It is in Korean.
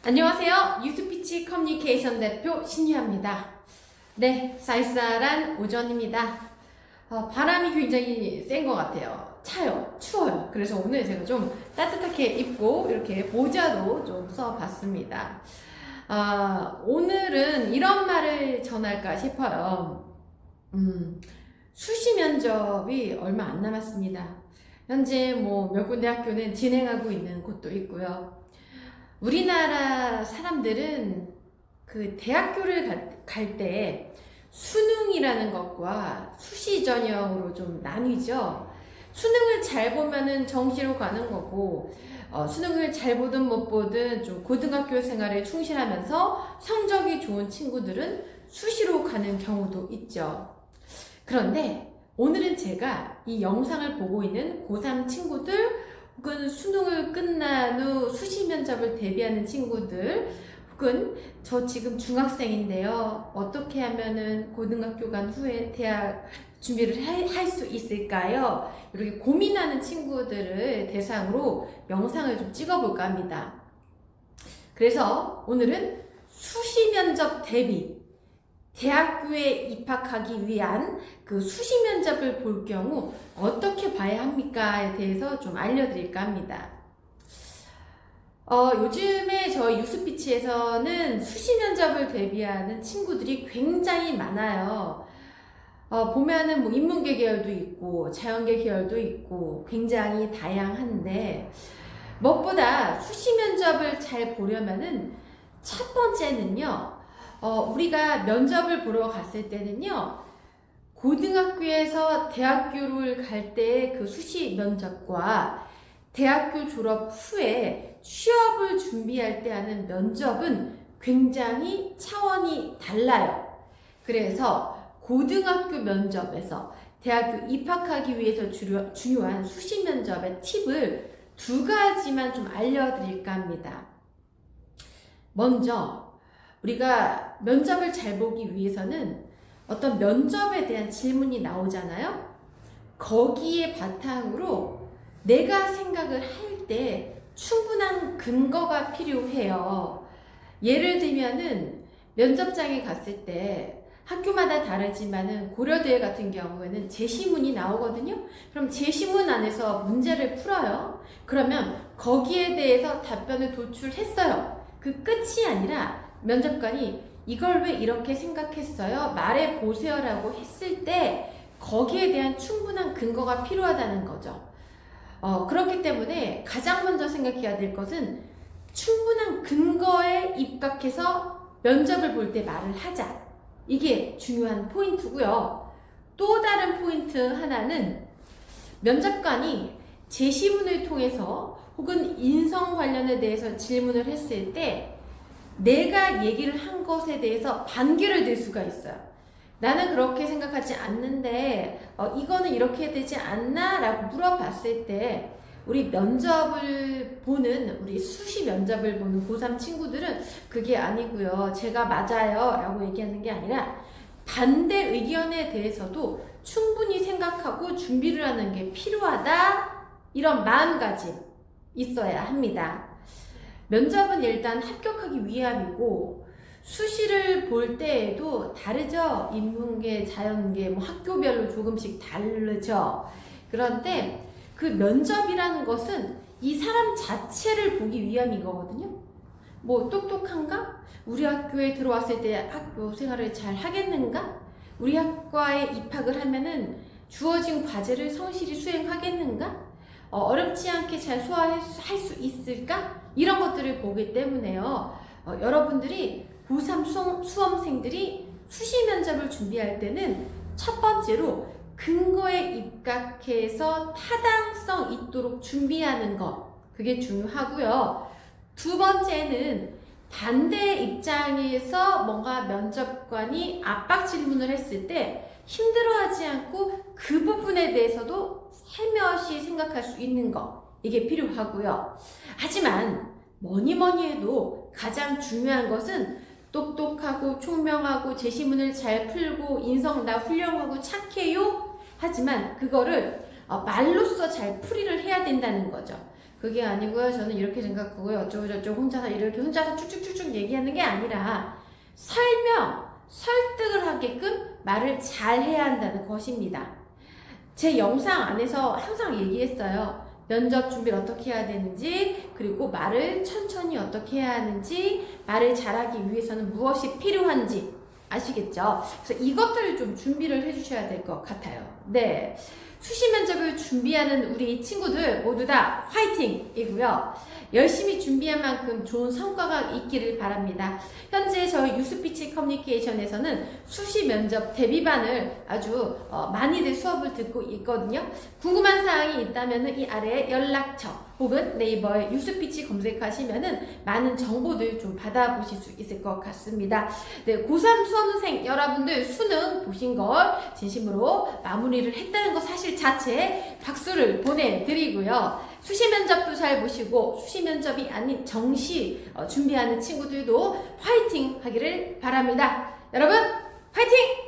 안녕하세요. 뉴스피치 커뮤니케이션 대표 신유아입니다. 네, 쌀쌀한 오전입니다. 바람이 굉장히 센 것 같아요. 차요, 추워요. 그래서 오늘 제가 좀 따뜻하게 입고 이렇게 모자도 좀 써봤습니다. 오늘은 이런 말을 전할까 싶어요. 수시 면접이 얼마 안 남았습니다. 현재 몇 군데 학교는 진행하고 있는 곳도 있고요. 우리나라 사람들은 그 대학교를 갈 때 수능이라는 것과 수시 전형으로 좀 나뉘죠. 수능을 잘 보면은 정시로 가는 거고, 수능을 잘 보든 못 보든 좀 고등학교 생활에 충실하면서 성적이 좋은 친구들은 수시로 가는 경우도 있죠. 그런데 오늘은 제가 이 영상을 보고 있는 고3 친구들 혹은 수능을 끝난 후 수시 면접을 대비하는 친구들 혹은 저 지금 중학생인데요. 어떻게 하면은 고등학교 간 후에 대학 준비를 할 수 있을까요? 이렇게 고민하는 친구들을 대상으로 영상을 좀 찍어볼까 합니다. 그래서 오늘은 수시 면접 대비 대학교에 입학하기 위한 그 수시 면접을 볼 경우 어떻게 봐야 합니까에 대해서 좀 알려드릴까 합니다. 요즘에 저희 뉴스피치에서는 수시 면접을 대비하는 친구들이 굉장히 많아요. 보면은 인문계 계열도 있고 자연계 계열도 있고 굉장히 다양한데 무엇보다 수시 면접을 잘 보려면은 첫 번째는요. 우리가 면접을 보러 갔을 때는요, 고등학교에서 대학교를 갈 때 그 수시 면접과 대학교 졸업 후에 취업을 준비할 때 하는 면접은 굉장히 차원이 달라요. 그래서 고등학교 면접에서 대학교 입학하기 위해서 중요한 수시 면접의 팁을 두 가지만 좀 알려드릴까 합니다. 먼저 우리가 면접을 잘 보기 위해서는 어떤 면접에 대한 질문이 나오잖아요. 거기에 바탕으로 내가 생각을 할 때 충분한 근거가 필요해요. 예를 들면은 면접장에 갔을 때 학교마다 다르지만은 고려대 같은 경우에는 제시문이 나오거든요. 그럼 제시문 안에서 문제를 풀어요. 그러면 거기에 대해서 답변을 도출했어요. 그 끝이 아니라 면접관이 이걸 왜 이렇게 생각했어요? 말해보세요 라고 했을 때 거기에 대한 충분한 근거가 필요하다는 거죠. 그렇기 때문에 가장 먼저 생각해야 될 것은 충분한 근거에 입각해서 면접을 볼 때 말을 하자. 이게 중요한 포인트고요. 또 다른 포인트 하나는 면접관이 제시문을 통해서 혹은 인성 관련에 대해서 질문을 했을 때 내가 얘기를 한 것에 대해서 반기를 들 수가 있어요. 나는 그렇게 생각하지 않는데 이거는 이렇게 되지 않나? 라고 물어봤을 때 우리 면접을 보는 우리 수시 면접을 보는 고3 친구들은 그게 아니고요. 제가 맞아요 라고 얘기하는 게 아니라 반대 의견에 대해서도 충분히 생각하고 준비를 하는 게 필요하다. 이런 마음가짐 있어야 합니다. 면접은 일단 합격하기 위함이고 수시를 볼 때에도 다르죠. 인문계, 자연계, 학교별로 조금씩 다르죠. 그런데 그 면접이라는 것은 이 사람 자체를 보기 위함이거든요. 똑똑한가? 우리 학교에 들어왔을 때 학교 생활을 잘 하겠는가? 우리 학과에 입학을 하면은 주어진 과제를 성실히 수행하겠는가? 어렵지 않게 잘 소화할 수 있을까? 이런 것들을 보기 때문에요. 여러분들이 고3 수험생들이 수시 면접을 준비할 때는 첫 번째로 근거에 입각해서 타당성 있도록 준비하는 것. 그게 중요하고요. 두 번째는 반대 입장에서 뭔가 면접관이 압박 질문을 했을 때 힘들어하지 않고 그 부분에 대해서도 살며시 생각할 수 있는 것. 이게 필요하고요. 하지만 뭐니 해도 가장 중요한 것은 똑똑하고 총명하고 제시문을 잘 풀고 인성 나 훌륭하고 착해요. 하지만 그거를 말로써 잘 풀이를 해야 된다는 거죠. 그게 아니고요. 저는 이렇게 생각하고요. 어쩌고저쩌고 혼자서 쭉쭉쭉쭉 얘기하는 게 아니라 설명, 설득을 하게끔 말을 잘 해야 한다는 것입니다. 제 영상 안에서 항상 얘기했어요. 면접 준비를 어떻게 해야 되는지, 그리고 말을 천천히 어떻게 해야 하는지, 말을 잘하기 위해서는 무엇이 필요한지 아시겠죠? 그래서 이것들을 좀 준비를 해주셔야 될 것 같아요. 네. 수시 면접을 준비하는 우리 친구들 모두 다 화이팅이고요. 열심히 준비한 만큼 좋은 성과가 있기를 바랍니다. 현재 저희 유스피치 커뮤니케이션에서는 수시 면접 대비반을 아주 많이들 수업을 듣고 있거든요. 궁금한 사항이 있다면 이 아래에 연락처 혹은 네이버에 유스피치 검색하시면은 많은 정보들 좀 받아보실 수 있을 것 같습니다. 네, 고3 수험생 여러분들 수능 보신 걸 진심으로 마무리를 했다는 것 사실 자체에 박수를 보내드리고요. 수시 면접도 잘 보시고 수시 면접이 아닌 정시 준비하는 친구들도 화이팅 하기를 바랍니다. 여러분 화이팅!